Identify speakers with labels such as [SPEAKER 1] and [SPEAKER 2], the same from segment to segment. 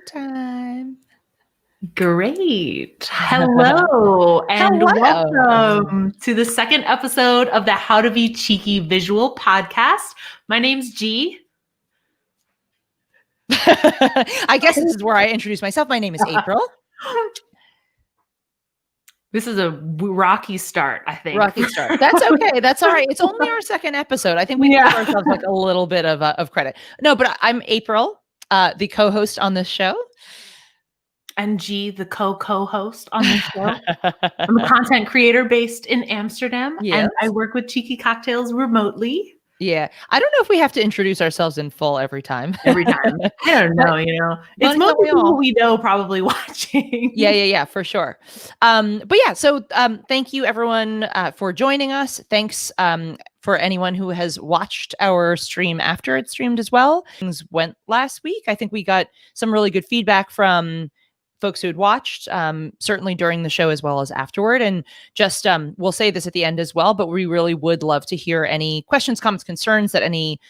[SPEAKER 1] Time.
[SPEAKER 2] Great. Hello and welcome to the second episode of the How to Be Cheeky Visual podcast. My name's G.
[SPEAKER 1] I guess this is where I introduce myself. My name is April.
[SPEAKER 2] This is a rocky start, I think.
[SPEAKER 1] Rocky start. That's okay. That's all right. It's only our second episode. I think we give ourselves like a little bit of credit. No, but I'm April, the co-host on this show.
[SPEAKER 2] And G, the co-host on this show. I'm a content creator based in Amsterdam, and I work with Cheeky Cocktails remotely.
[SPEAKER 1] Yeah. I don't know if we have to introduce ourselves in full every time.
[SPEAKER 2] I don't know, It's most people we know probably watching.
[SPEAKER 1] Yeah, for sure. So thank you everyone for joining us. Thanks for anyone who has watched our stream after it streamed as well. Things went last week. I think we got some really good feedback from folks who had watched, certainly during the show as well as afterward. And just, we'll say this at the end as well, but we really would love to hear any questions, comments, concerns that any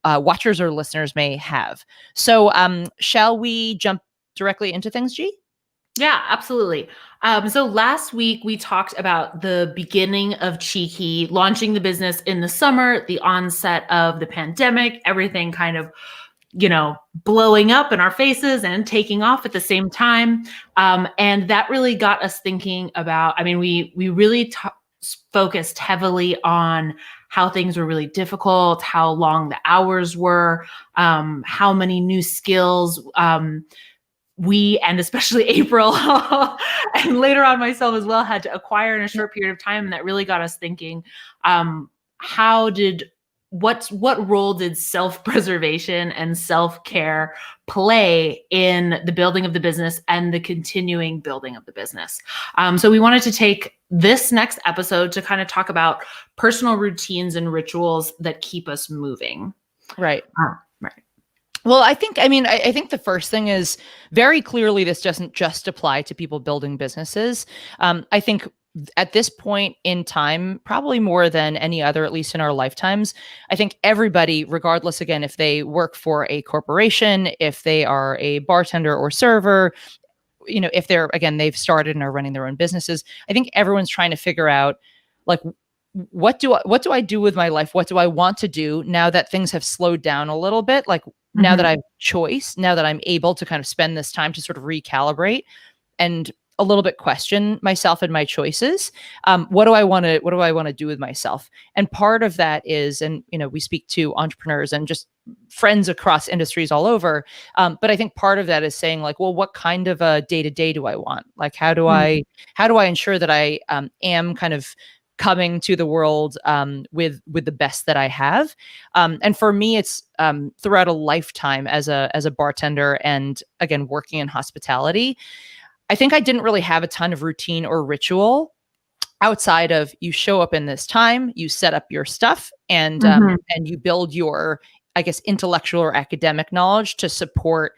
[SPEAKER 1] watchers or listeners may have. So shall we jump directly into things, G?
[SPEAKER 2] Yeah, absolutely. So last week we talked about the beginning of Cheeky, launching the business in the summer, the onset of the pandemic, everything kind of blowing up in our faces and taking off at the same time. And that really got us thinking about, we really focused heavily on how things were really difficult, how long the hours were, how many new skills we, and especially April, and later on myself as well, had to acquire in a short period of time. And that really got us thinking, what role did self-preservation and self-care play in the building of the business and the continuing building of the business? So we wanted to take this next episode to kind of talk about personal routines and rituals that keep us moving.
[SPEAKER 1] Right.
[SPEAKER 2] Right.
[SPEAKER 1] Well, I think the first thing is very clearly this doesn't just apply to people building businesses. I think at this point in time, probably more than any other, at least in our lifetimes, I think everybody, regardless, again, if they work for a corporation, if they are a bartender or server, if they're, again, they've started and are running their own businesses, I think everyone's trying to figure out, like, what do I do with my life? What do I want to do now that things have slowed down a little bit? Like, now that I have choice, now that I'm able to kind of spend this time to sort of recalibrate and a little bit question myself and my choices. What do I want to do with myself? And part of that is, and we speak to entrepreneurs and just friends across industries all over. But I think part of that is saying, like, well, what kind of a day-to-day do I want? Like, how do I ensure that I am kind of coming to the world with the best that I have? And for me, it's throughout a lifetime as a bartender and, again, working in hospitality, I think I didn't really have a ton of routine or ritual outside of you show up in this time, you set up your stuff, and you build your, I guess, intellectual or academic knowledge to support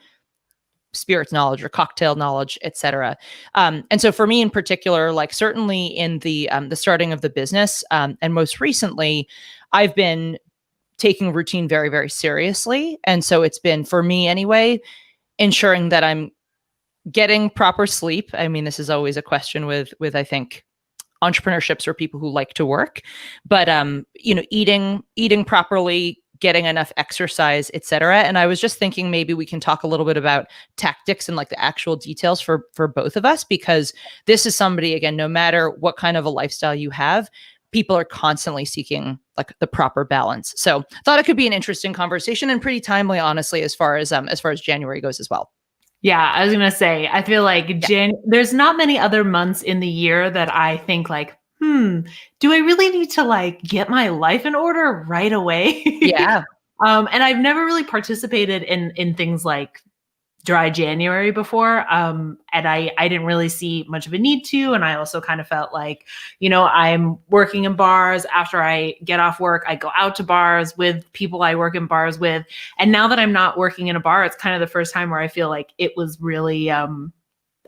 [SPEAKER 1] spirits knowledge or cocktail knowledge, etc. And so for me in particular, like certainly in the starting of the business, and most recently, I've been taking routine very, very seriously. And so it's been, for me anyway, ensuring that I'm getting proper sleep. I mean, this is always a question with I think entrepreneurships or people who like to work, but eating properly, getting enough exercise, etc. And I was just thinking maybe we can talk a little bit about tactics and like the actual details for both of us, because this is somebody, again, no matter what kind of a lifestyle you have, people are constantly seeking like the proper balance. So thought it could be an interesting conversation and pretty timely, honestly, as far as January goes as well.
[SPEAKER 2] Yeah, I was going to say, I feel like there's not many other months in the year that I think like, do I really need to like get my life in order right away?
[SPEAKER 1] Yeah.
[SPEAKER 2] And I've never really participated in things like dry January before. And I didn't really see much of a need to. And I also kind of felt like, I'm working in bars. After I get off work, I go out to bars with people I work in bars with. And now that I'm not working in a bar, it's kind of the first time where I feel like it was really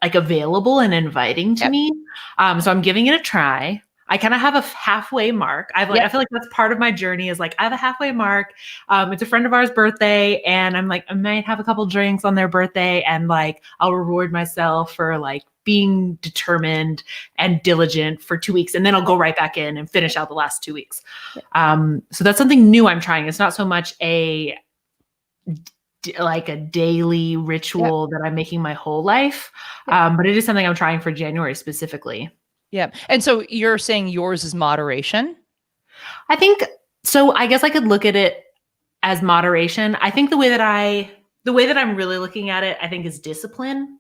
[SPEAKER 2] like available and inviting to me. So I'm giving it a try. I kind of have a halfway mark. I feel like that's part of my journey is like, I have a halfway mark. It's a friend of ours' birthday, and I'm like, I might have a couple drinks on their birthday, and like, I'll reward myself for like being determined and diligent for 2 weeks. And then I'll go right back in and finish out the last 2 weeks. So that's something new I'm trying. It's not so much like a daily ritual that I'm making my whole life. But it is something I'm trying for January specifically.
[SPEAKER 1] Yeah. And so you're saying yours is moderation?
[SPEAKER 2] I think so. I guess I could look at it as moderation. I think the way that I'm really looking at it, I think, is discipline.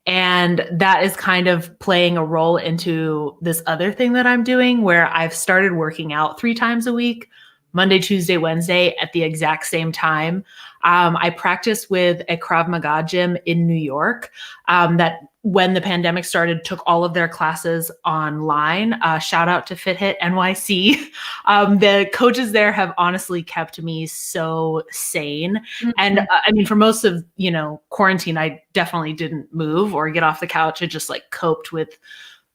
[SPEAKER 2] And that is kind of playing a role into this other thing that I'm doing where I've started working out 3 times a week, Monday, Tuesday, Wednesday at the exact same time. I practice with a Krav Maga gym in New York that when the pandemic started, took all of their classes online. Shout out to FitHit NYC. The coaches there have honestly kept me so sane. Mm-hmm. And I mean, for most of, quarantine, I definitely didn't move or get off the couch. I just like coped with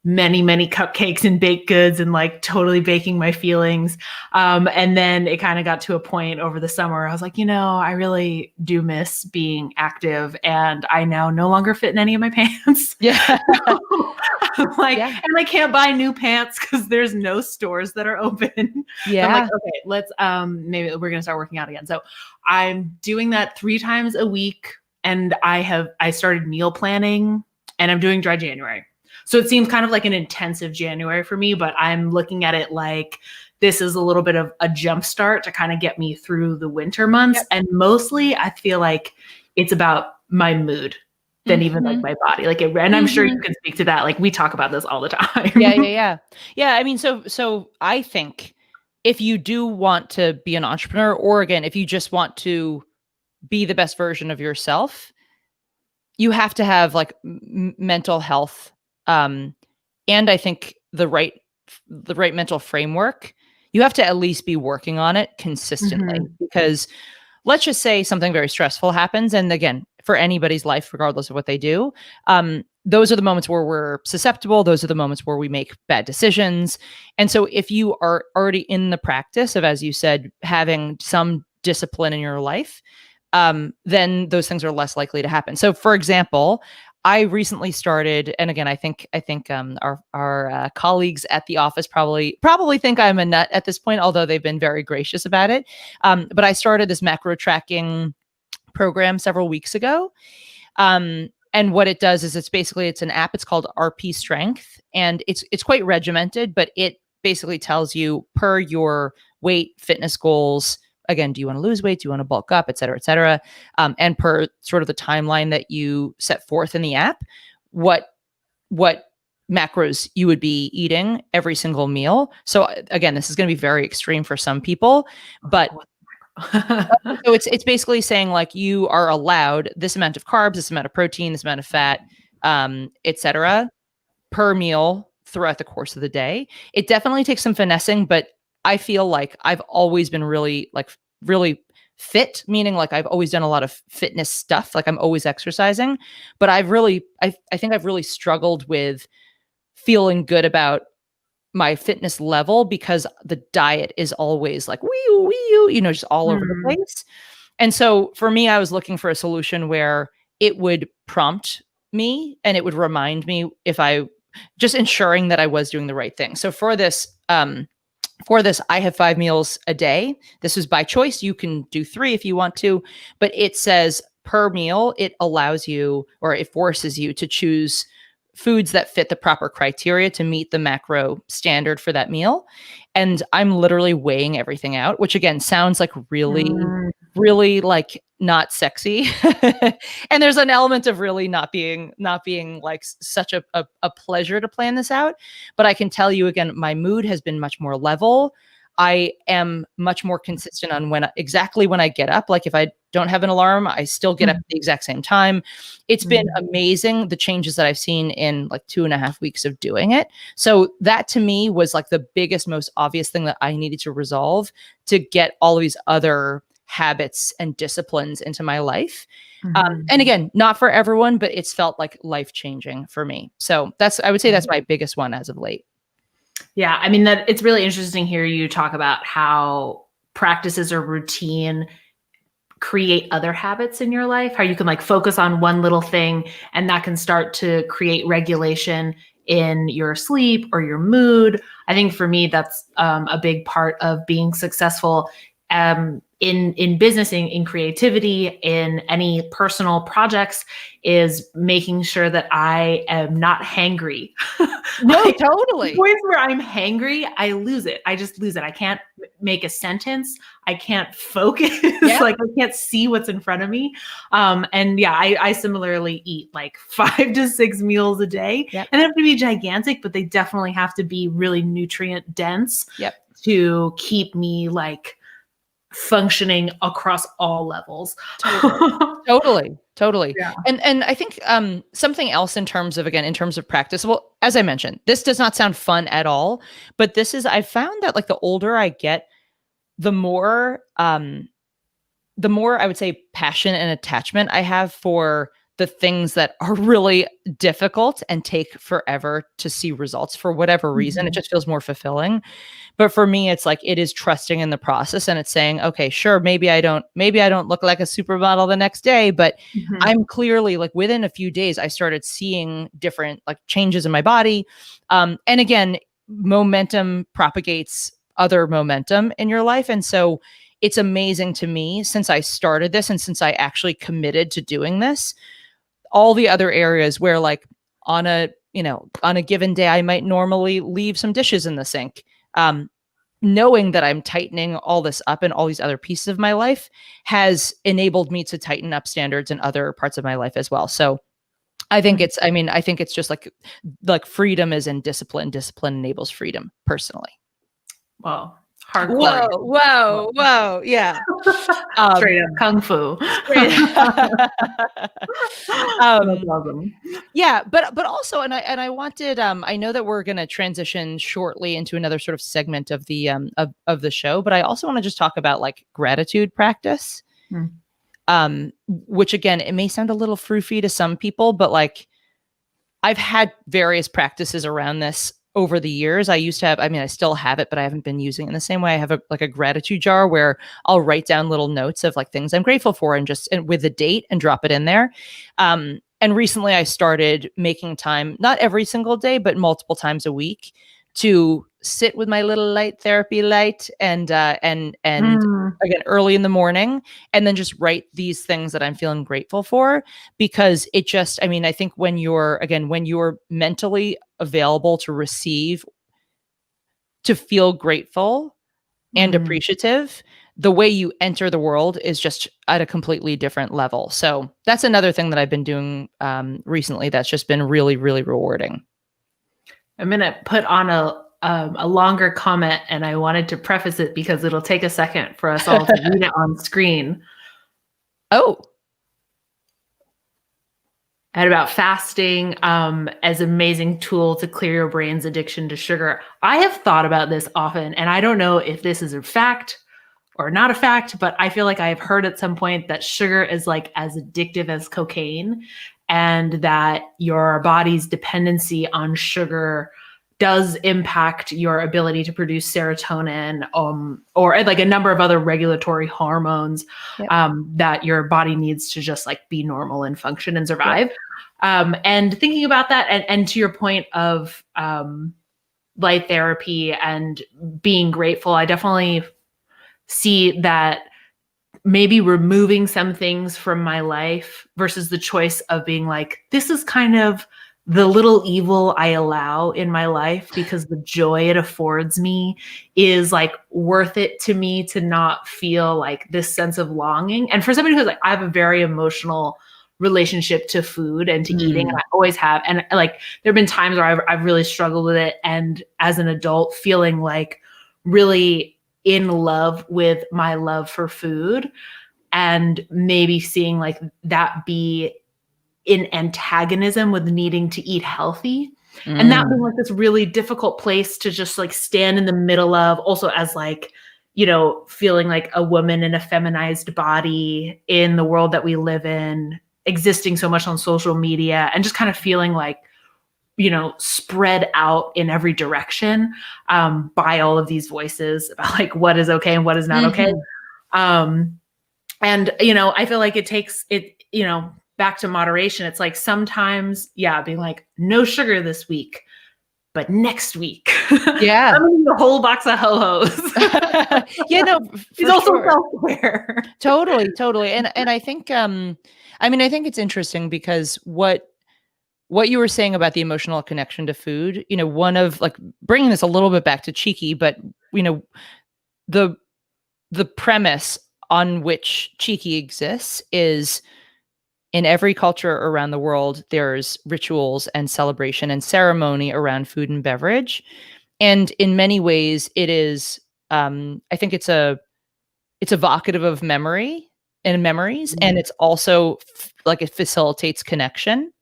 [SPEAKER 2] many, many cupcakes and baked goods and like totally baking my feelings. And then it kind of got to a point over the summer. I was like, I really do miss being active, and I now no longer fit in any of my pants.
[SPEAKER 1] Yeah.
[SPEAKER 2] And I can't buy new pants because there's no stores that are open.
[SPEAKER 1] Yeah.
[SPEAKER 2] So I'm like, okay, let's, maybe we're going to start working out again. So I'm doing that 3 times a week, and I started meal planning, and I'm doing dry January. So it seems kind of like an intensive January for me, but I'm looking at it like this is a little bit of a jump start to kind of get me through the winter months. Yep. And mostly I feel like it's about my mood than even like my body. And I'm sure you can speak to that. Like we talk about this all the time.
[SPEAKER 1] Yeah. I mean, so I think if you do want to be an entrepreneur, or again, if you just want to be the best version of yourself, you have to have like mental health. And I think the right mental framework. You have to at least be working on it consistently, because let's just say something very stressful happens. And again, for anybody's life, regardless of what they do, those are the moments where we're susceptible. Those are the moments where we make bad decisions. And so if you are already in the practice of, as you said, having some discipline in your life, then those things are less likely to happen. So for example, I recently started, and again, I think our colleagues at the office probably think I'm a nut at this point, although they've been very gracious about it. But I started this macro tracking program several weeks ago. And what it does is it's an app. It's called RP Strength, and it's quite regimented, but it basically tells you per your weight, fitness goals. Again, do you want to lose weight? Do you want to bulk up, et cetera, et cetera? And per sort of the timeline that you set forth in the app, what macros you would be eating every single meal. So again, this is going to be very extreme for some people, but so it's basically saying like you are allowed this amount of carbs, this amount of protein, this amount of fat, et cetera, per meal throughout the course of the day. It definitely takes some finessing, but I feel like I've always been really fit, meaning like I've always done a lot of fitness stuff. Like I'm always exercising, but I think I've really struggled with feeling good about my fitness level because the diet is always like, just all over the place. And so for me, I was looking for a solution where it would prompt me and it would remind me just ensuring that I was doing the right thing. So for this, I have 5 meals a day. This is by choice. You can do 3 if you want to, but it says per meal, it allows you, or it forces you to choose foods that fit the proper criteria to meet the macro standard for that meal. And I'm literally weighing everything out, which again, sounds like really like not sexy. And there's an element of really not being like such a pleasure to plan this out. But I can tell you again, my mood has been much more level. I am much more consistent on exactly when I get up. Like if I don't have an alarm, I still get up at the exact same time. It's been amazing, the changes that I've seen in like 2.5 weeks of doing it. So that to me was like the biggest, most obvious thing that I needed to resolve to get all of these other habits and disciplines into my life. And again, not for everyone, but it's felt like life-changing for me. So I would say that's my biggest one as of late.
[SPEAKER 2] Yeah, I mean that it's really interesting here you talk about how practices or routine create other habits in your life, how you can like focus on one little thing and that can start to create regulation in your sleep or your mood. I think for me, that's a big part of being successful in business, in creativity, in any personal projects, is making sure that I am not hangry.
[SPEAKER 1] No,
[SPEAKER 2] The
[SPEAKER 1] totally.
[SPEAKER 2] points where I'm hangry, I lose it. I just lose it. I can't make a sentence. I can't focus.
[SPEAKER 1] Yeah.
[SPEAKER 2] Like I can't see what's in front of me. And yeah, I similarly eat like 5 to 6 meals a day.
[SPEAKER 1] Yep.
[SPEAKER 2] And they have to be gigantic, but they definitely have to be really nutrient dense
[SPEAKER 1] Yep.
[SPEAKER 2] to keep me like functioning across all levels.
[SPEAKER 1] Totally.
[SPEAKER 2] Yeah.
[SPEAKER 1] And I think something else in terms of practice, well, as I mentioned, this does not sound fun at all, but I found that like the older I get, the more I would say passion and attachment I have for the things that are really difficult and take forever to see results for whatever reason. It just feels more fulfilling. But for me, it's like it is trusting in the process, and it's saying, okay, sure, maybe I don't look like a supermodel the next day, but I'm clearly like within a few days, I started seeing different like changes in my body. And again, momentum propagates other momentum in your life. And so it's amazing to me, since I started this and since I actually committed to doing this, all the other areas where like on a given day, I might normally leave some dishes in the sink. Knowing that I'm tightening all this up in all these other pieces of my life has enabled me to tighten up standards in other parts of my life as well. So I think it's just like freedom is in discipline. Discipline enables freedom personally.
[SPEAKER 2] Well, hardcore.
[SPEAKER 1] Whoa. Yeah.
[SPEAKER 2] Straight up kung fu. That's awesome.
[SPEAKER 1] Yeah, but also, and I wanted, I know that we're going to transition shortly into another sort of segment of the of the show, but I also want to just talk about like gratitude practice, which again, it may sound a little froofy to some people, but like I've had various practices around this over the years. I used to have, I still have it, but I haven't been using it in the same way. I have a gratitude jar where I'll write down little notes of like things I'm grateful for and with a date and drop it in there. And recently I started making time, not every single day, but multiple times a week, to sit with my little light therapy light and again, early in the morning, and then just write these things that I'm feeling grateful for, because it just, I think when you're mentally available to receive, to feel grateful and appreciative, the way you enter the world is just at a completely different level. So that's another thing that I've been doing recently that's just been really, really rewarding.
[SPEAKER 2] I'm going to put on a longer comment, and I wanted to preface it because it'll take a second for us all to read it on screen.
[SPEAKER 1] Oh.
[SPEAKER 2] And about fasting as an amazing tool to clear your brain's addiction to sugar. I have thought about this often, and I don't know if this is a fact or not a fact, but I feel like I've heard at some point that sugar is like as addictive as cocaine, and that your body's dependency on sugar does impact your ability to produce serotonin, or like a number of other regulatory hormones that your body needs to just like be normal and function and survive. And thinking about that, and to your point of light therapy and being grateful, I definitely see that maybe removing some things from my life versus the choice of being like, this is kind of the little evil I allow in my life because the joy it affords me is like worth it to me to not feel like this sense of longing. And for somebody who's like, I have a very emotional relationship to food and to eating, and I always have. And like, there've been times where I've really struggled with it. And as an adult, feeling like really in love with my love for food, and maybe seeing like that be in antagonism with needing to eat healthy. And that being like this really difficult place to just like stand in the middle of, also as like, you know, feeling like a woman in a feminized body in the world that we live in, existing so much on social media, and just kind of feeling like spread out in every direction by all of these voices about like what is okay and what is not okay. And, I feel like it takes it, back to moderation. It's like sometimes, being like, no sugar this week, but next week,
[SPEAKER 1] Yeah.
[SPEAKER 2] I'm eating a whole box of ho-hos.
[SPEAKER 1] Yeah, no,
[SPEAKER 2] It's also self-aware.
[SPEAKER 1] Totally. And I think, I think it's interesting because what you were saying about the emotional connection to food, one of like bringing this a little bit back to Cheeky, but the premise on which Cheeky exists is in every culture around the world, there's rituals and celebration and ceremony around food and beverage. And in many ways it is, I think it's evocative of memory and memories. And it's also like it facilitates connection.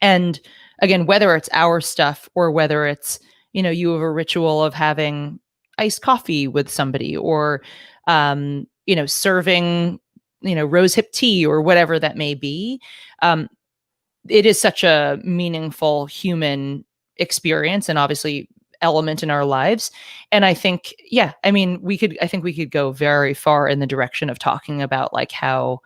[SPEAKER 1] And again, whether it's our stuff or whether it's, you have a ritual of having iced coffee with somebody or, serving, rose hip tea or whatever that may be. It is such a meaningful human experience and obviously element in our lives. And I think, I think we could go very far in the direction of talking about like how,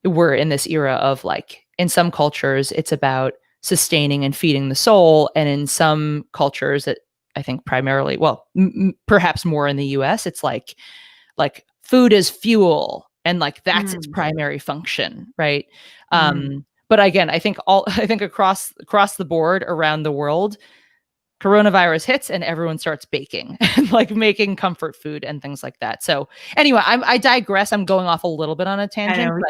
[SPEAKER 1] we're in this era of like, in some cultures, it's about sustaining and feeding the soul. And in some cultures that I think primarily, well, perhaps more in the US, it's like food is fuel and like that's its primary function. Right. But again, I think across the board around the world, coronavirus hits and everyone starts baking and like making comfort food and things like that. So anyway, I digress. I'm going off a little bit on a tangent,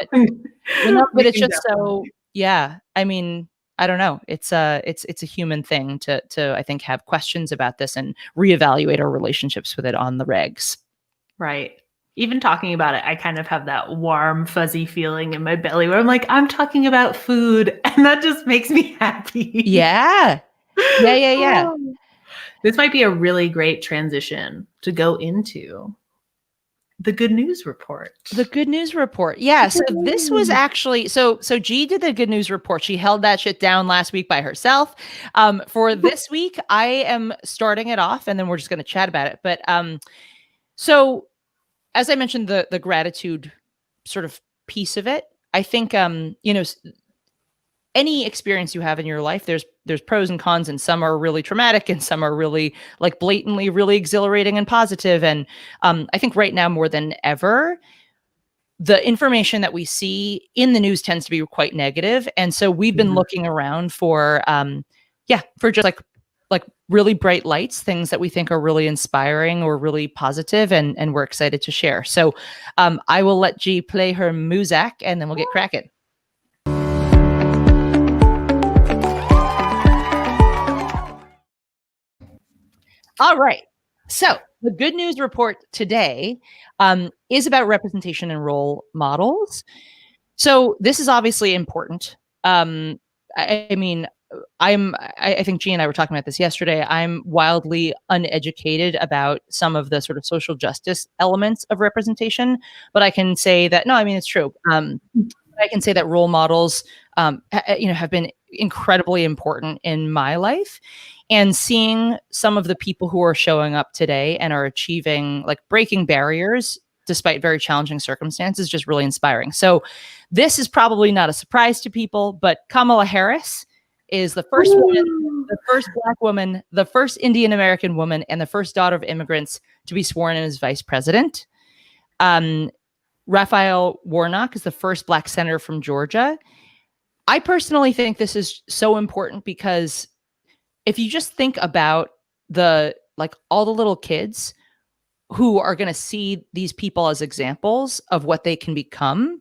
[SPEAKER 1] but it's just so, yeah. I mean, I don't know. It's a human thing to I think have questions about this and reevaluate our relationships with it on the regs.
[SPEAKER 2] Right. Even talking about it, I kind of have that warm, fuzzy feeling in my belly where I'm like, I'm talking about food and that just makes me happy.
[SPEAKER 1] Yeah. Yeah.
[SPEAKER 2] This might be a really great transition to go into the good news report.
[SPEAKER 1] The good news report. Yeah. So this was actually, so G did the good news report. She held that shit down last week by herself. For this week, I am starting it off and then we're just going to chat about it. But so as I mentioned, the gratitude sort of piece of it, I think, any experience you have in your life, there's pros and cons, and some are really traumatic and some are really like blatantly really exhilarating and positive. And I think right now more than ever, the information that we see in the news tends to be quite negative. And so we've been looking around for just like really bright lights, things that we think are really inspiring or really positive, and we're excited to share. So I will let G play her muzak and then we'll get cracking. All right. So the good news report today is about representation and role models. So this is obviously important. I think G and I were talking about this yesterday. I'm wildly uneducated about some of the sort of social justice elements of representation, but I can say that, no, I mean, it's true. I can say that role models, have been incredibly important in my life. And seeing some of the people who are showing up today and are achieving, like breaking barriers despite very challenging circumstances, just really inspiring. So this is probably not a surprise to people, but Kamala Harris is the first woman, the first Black woman, the first Indian American woman, and the first daughter of immigrants to be sworn in as vice president. Raphael Warnock is the first Black senator from Georgia. I personally think this is so important because if you just think about all the little kids who are going to see these people as examples of what they can become,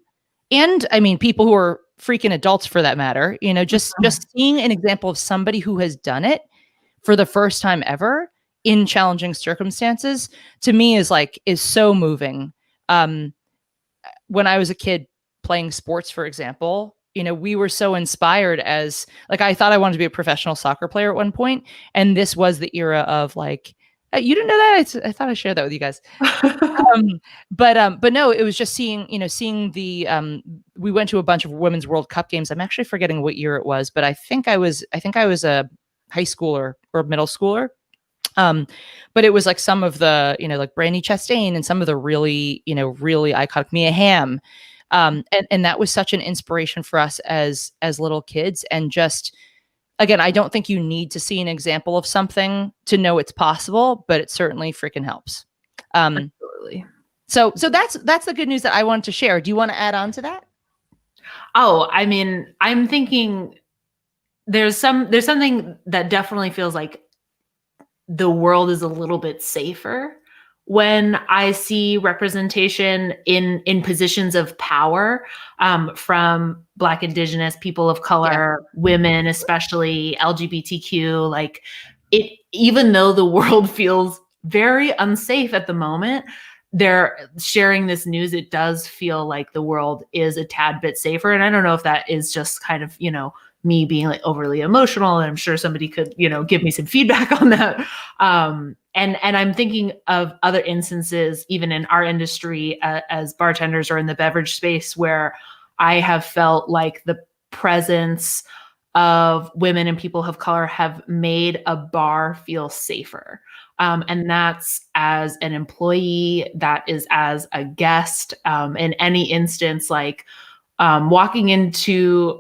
[SPEAKER 1] and I mean, people who are freaking adults for that matter, just seeing an example of somebody who has done it for the first time ever in challenging circumstances, to me is so moving. When I was a kid playing sports, for example, we were so inspired as I thought I wanted to be a professional soccer player at one point. And this was the era of You didn't know that? I thought I shared that with you guys. But no, it was just seeing the we went to a bunch of women's World Cup games. I'm actually forgetting what year it was, but I think I was a high schooler or middle schooler. Um, but it was like some of the, like Brandy Chastain and some of the really, really iconic Mia Hamm. And that was such an inspiration for us as little kids. And just again, I don't think you need to see an example of something to know it's possible, but it certainly freaking helps.
[SPEAKER 2] Absolutely.
[SPEAKER 1] So that's the good news that I wanted to share. Do you want to add on to that?
[SPEAKER 2] Oh, I mean, I'm thinking there's something that definitely feels like the world is a little bit safer when I see representation in positions of power, from Black, Indigenous, people of color, women, especially LGBTQ. Like, it, even though the world feels very unsafe at the moment, they're sharing this news. It does feel like the world is a tad bit safer. And I don't know if that is just kind of, me being like overly emotional, and I'm sure somebody could, give me some feedback on that. And I'm thinking of other instances, even in our industry, as bartenders or in the beverage space, where I have felt like the presence of women and people of color have made a bar feel safer. And that's as an employee, that is as a guest, in any instance, like, walking into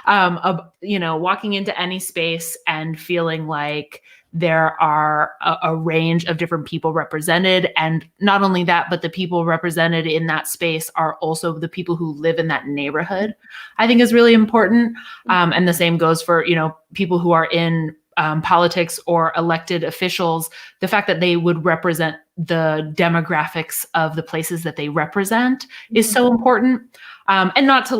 [SPEAKER 2] walking into any space and feeling like there are a range of different people represented. And not only that, but the people represented in that space are also the people who live in that neighborhood, I think is really important. And the same goes for, people who are in politics or elected officials. The fact that they would represent the demographics of the places that they represent is so important. And not to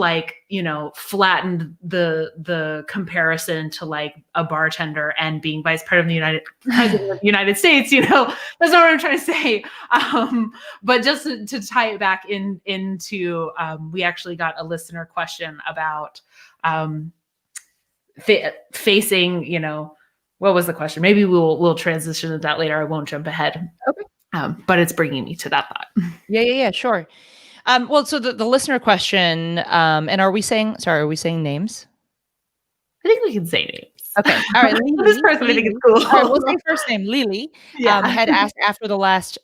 [SPEAKER 2] flatten the comparison to like a bartender and being vice president of the United States, that's not what I'm trying to say. But just to tie it back into, we actually got a listener question about facing, what was the question? Maybe we'll transition to that later. I won't jump ahead.
[SPEAKER 1] Okay.
[SPEAKER 2] But it's bringing me to that thought.
[SPEAKER 1] Yeah, sure. Well, so the listener question, and are we saying names?
[SPEAKER 2] I think we can say names.
[SPEAKER 1] Okay. All right.
[SPEAKER 2] This person, I think it's cool.
[SPEAKER 1] All right, we'll say first name. Lily had asked after the last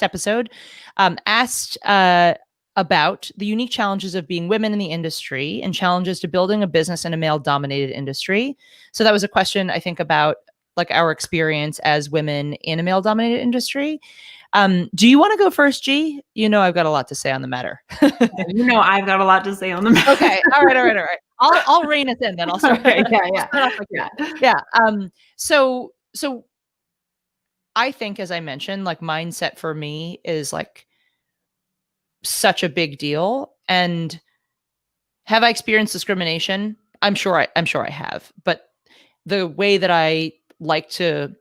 [SPEAKER 1] episode, asked about the unique challenges of being women in the industry and challenges to building a business in a male-dominated industry. So that was a question, I think, about like our experience as women in a male-dominated industry. Do you want to go first, G? I've got a lot to say on the matter.
[SPEAKER 2] I've got a lot to say on the matter.
[SPEAKER 1] Okay. All right. I'll rein us in then. I'll start.
[SPEAKER 2] Okay,
[SPEAKER 1] Yeah. So I think, as I mentioned, like mindset for me is like such a big deal. And have I experienced discrimination? I'm sure I have. But the way that I like to,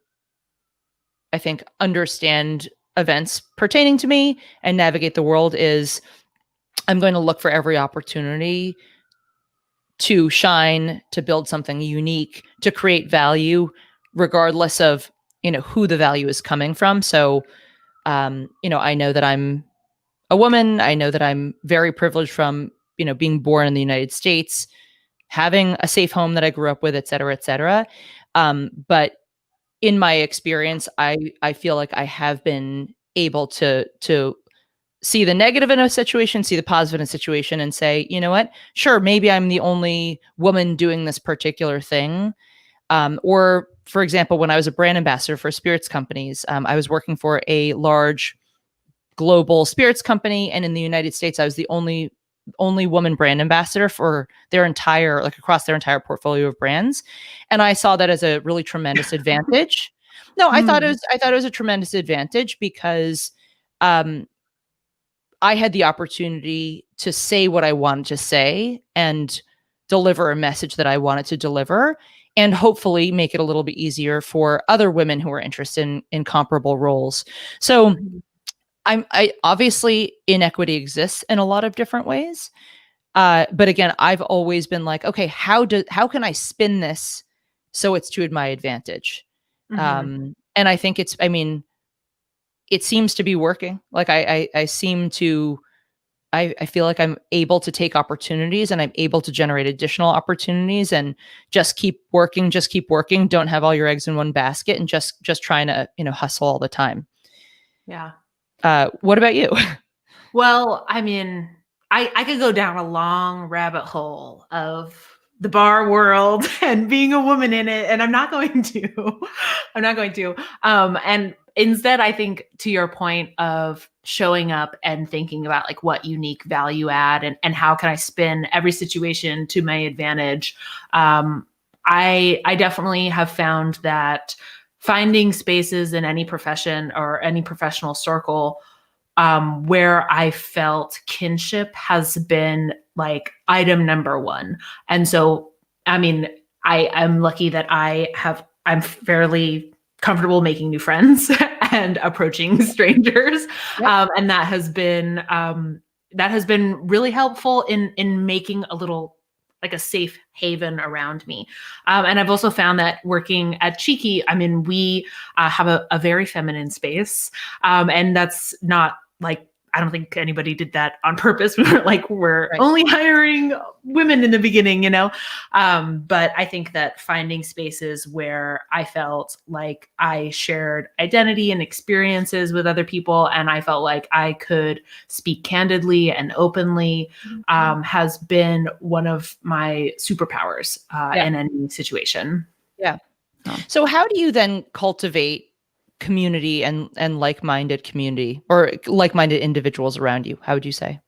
[SPEAKER 1] I think, understand events pertaining to me and navigate the world is I'm going to look for every opportunity to shine, to build something unique, to create value, regardless of, who the value is coming from. So, I know that I'm a woman. I know that I'm very privileged from, being born in the United States, having a safe home that I grew up with, et cetera, et cetera. But in my experience, I feel like I have been able to see the negative in a situation, see the positive in a situation, and say, you know what? Sure, maybe I'm the only woman doing this particular thing. Or, for example, when I was a brand ambassador for spirits companies, I was working for a large global spirits company, and in the United States, I was the only woman brand ambassador for their entire, like across their entire portfolio of brands. And I saw that as a really tremendous advantage. No, I thought it was a tremendous advantage because I had the opportunity to say what I wanted to say and deliver a message that I wanted to deliver, and hopefully make it a little bit easier for other women who are interested in comparable roles. So I obviously inequity exists in a lot of different ways. But again, I've always been like, okay, how can I spin this so it's to my advantage? And I think it seems to be working. Like I seem to, I feel like I'm able to take opportunities and I'm able to generate additional opportunities and just keep working, just keep working. Don't have all your eggs in one basket and just trying to, hustle all the time.
[SPEAKER 2] Yeah.
[SPEAKER 1] What about you?
[SPEAKER 2] Well, I mean, I could go down a long rabbit hole of the bar world and being a woman in it, and I'm not going to. I'm not going to. And instead, I think to your point of showing up and thinking about like what unique value add and how can I spin every situation to my advantage. I definitely have found that finding spaces in any profession or any professional circle where I felt kinship has been like item number one. And so, I mean, I'm lucky that I'm fairly comfortable making new friends and approaching strangers.
[SPEAKER 1] Yep.
[SPEAKER 2] And that has been really helpful in making a little like a safe haven around me. And I've also found that working at Cheeky, I mean, we have a very feminine space. And that's not like, I don't think anybody did that on purpose. We're
[SPEAKER 1] Right.
[SPEAKER 2] only hiring women in the beginning, but I think that finding spaces where I felt like I shared identity and experiences with other people, and I felt like I could speak candidly and openly, has been one of my superpowers in any situation.
[SPEAKER 1] Yeah. So how do you then cultivate community and like-minded community or like-minded individuals around you? How would you say?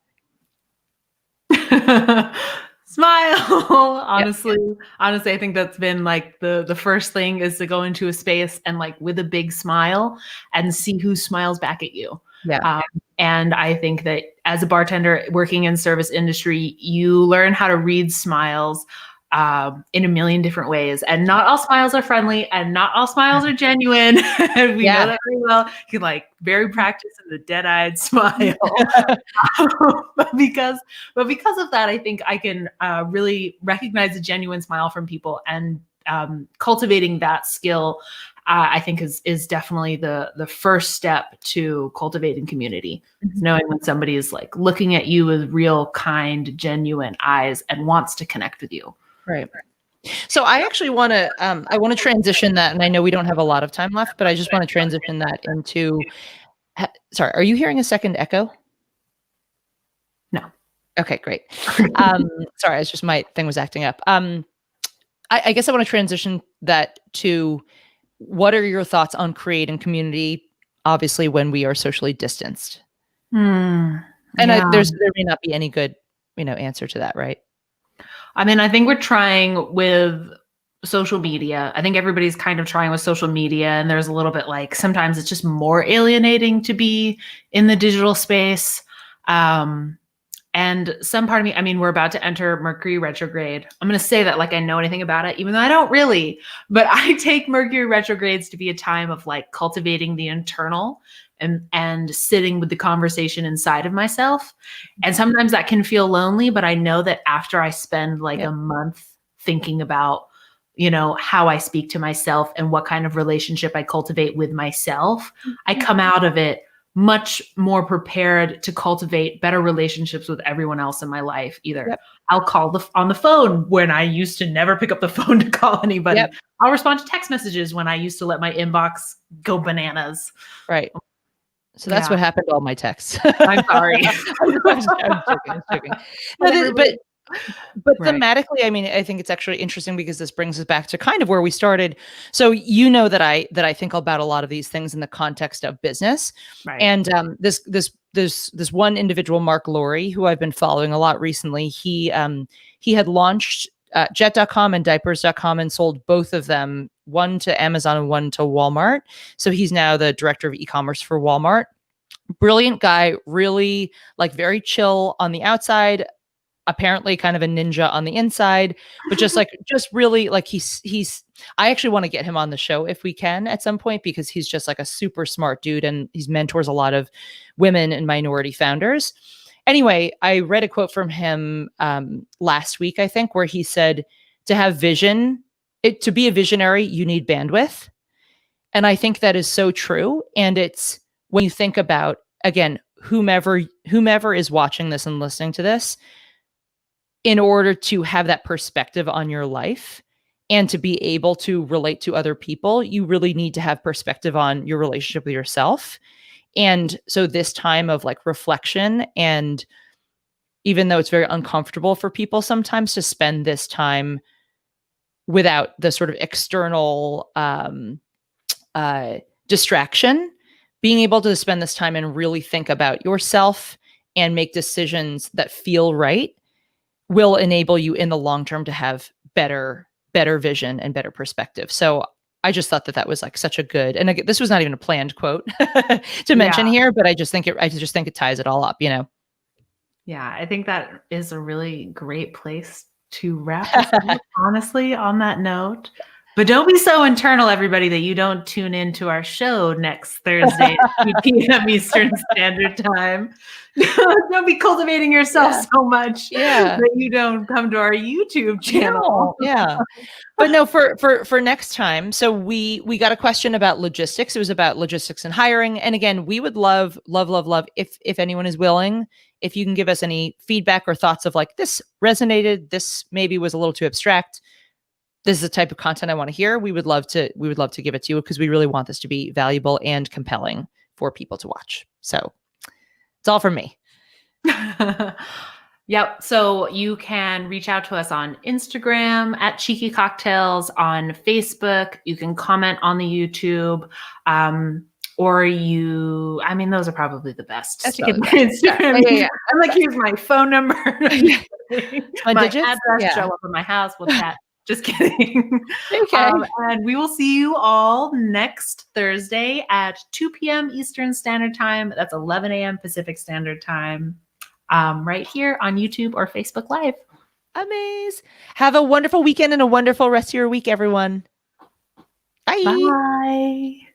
[SPEAKER 2] Smile.
[SPEAKER 1] Yeah.
[SPEAKER 2] Honestly, I think that's been like the first thing is to go into a space and like with a big smile and see who smiles back at you.
[SPEAKER 1] Yeah.
[SPEAKER 2] And I think that as a bartender working in service industry, you learn how to read smiles in a million different ways. And not all smiles are friendly and not all smiles are genuine. And we know that very well. You can like very practice in the dead-eyed smile. but because of that, I think I can really recognize a genuine smile from people, and cultivating that skill, I think is definitely the first step to cultivating community. Knowing when somebody is like looking at you with real, kind, genuine eyes and wants to connect with you.
[SPEAKER 1] Right. So I actually want to transition that, and I know we don't have a lot of time left, but I just want to transition that into. Sorry, are you hearing a second echo?
[SPEAKER 2] No.
[SPEAKER 1] Okay, great. Sorry, it's just my thing was acting up. I guess I want to transition that to what are your thoughts on creating community, obviously when we are socially distanced? And there may not be any good, answer to that, right?
[SPEAKER 2] I mean, I think we're trying with social media. I think everybody's kind of trying with social media, and there's a little bit like sometimes it's just more alienating to be in the digital space. And some part of me, I mean, we're about to enter Mercury retrograde. I'm going to say that like I know anything about it, even though I don't really, but I take Mercury retrogrades to be a time of like cultivating the internal and sitting with the conversation inside of myself. And sometimes that can feel lonely, but I know that after I spend like a month thinking about, how I speak to myself and what kind of relationship I cultivate with myself, I come out of it much more prepared to cultivate better relationships with everyone else in my life. Either I'll call on the phone when I used to never pick up the phone to call anybody. I'll respond to text messages when I used to let my inbox go bananas.
[SPEAKER 1] Right. So that's what happened to all my texts.
[SPEAKER 2] I'm sorry.
[SPEAKER 1] I'm joking. No, but thematically, I mean, I think it's actually interesting because this brings us back to kind of where we started. So that I think about a lot of these things in the context of business.
[SPEAKER 2] Right.
[SPEAKER 1] And this one individual, Mark Laurie, who I've been following a lot recently, he had launched Jet.com and Diapers.com and sold both of them, one to Amazon and one to Walmart. So he's now the director of e-commerce for Walmart. Brilliant guy, really like very chill on the outside, apparently kind of a ninja on the inside, but just really like he's I actually want to get him on the show if we can at some point, because he's just like a super smart dude and he's mentors a lot of women and minority founders. Anyway, I read a quote from him last week, I think, where he said to have vision, to be a visionary, you need bandwidth. And I think that is so true. And it's when you think about, again, whomever is watching this and listening to this, in order to have that perspective on your life and to be able to relate to other people, you really need to have perspective on your relationship with yourself. And so this time of like reflection, and even though it's very uncomfortable for people sometimes to spend this time without the sort of external distraction, being able to spend this time and really think about yourself and make decisions that feel right will enable you in the long term to have better vision and better perspective. So I just thought that was like such a good, and again, this was not even a planned quote to mention here, but I just think it ties it all up, you know?
[SPEAKER 2] Yeah, I think that is a really great place to wrap this up, honestly, on that note. But don't be so internal, everybody, that you don't tune into our show next Thursday at 2 p.m. Eastern Standard Time. Don't be cultivating yourself so much that you don't come to our YouTube channel.
[SPEAKER 1] But no, for next time. So we got a question about logistics. It was about logistics and hiring. And again, we would love if anyone is willing, if you can give us any feedback or thoughts of like, this resonated, this maybe was a little too abstract, this is the type of content I want to hear. We would love to give it to you, because we really want this to be valuable and compelling for people to watch. So it's all from me.
[SPEAKER 2] Yep. So you can reach out to us on Instagram at Cheeky Cocktails, on Facebook. You can comment on the YouTube. Those are probably the best.
[SPEAKER 1] That's
[SPEAKER 2] Instagram. Yeah. I'm like, here's my phone number. my
[SPEAKER 1] digits?
[SPEAKER 2] address, show up at my house. We'll chat. Just kidding. Okay. And we will see you all next Thursday at 2 p.m. Eastern Standard Time. That's 11 a.m. Pacific Standard Time, right here on YouTube or Facebook Live.
[SPEAKER 1] Amazing. Have a wonderful weekend and a wonderful rest of your week, everyone. Bye.
[SPEAKER 2] Bye.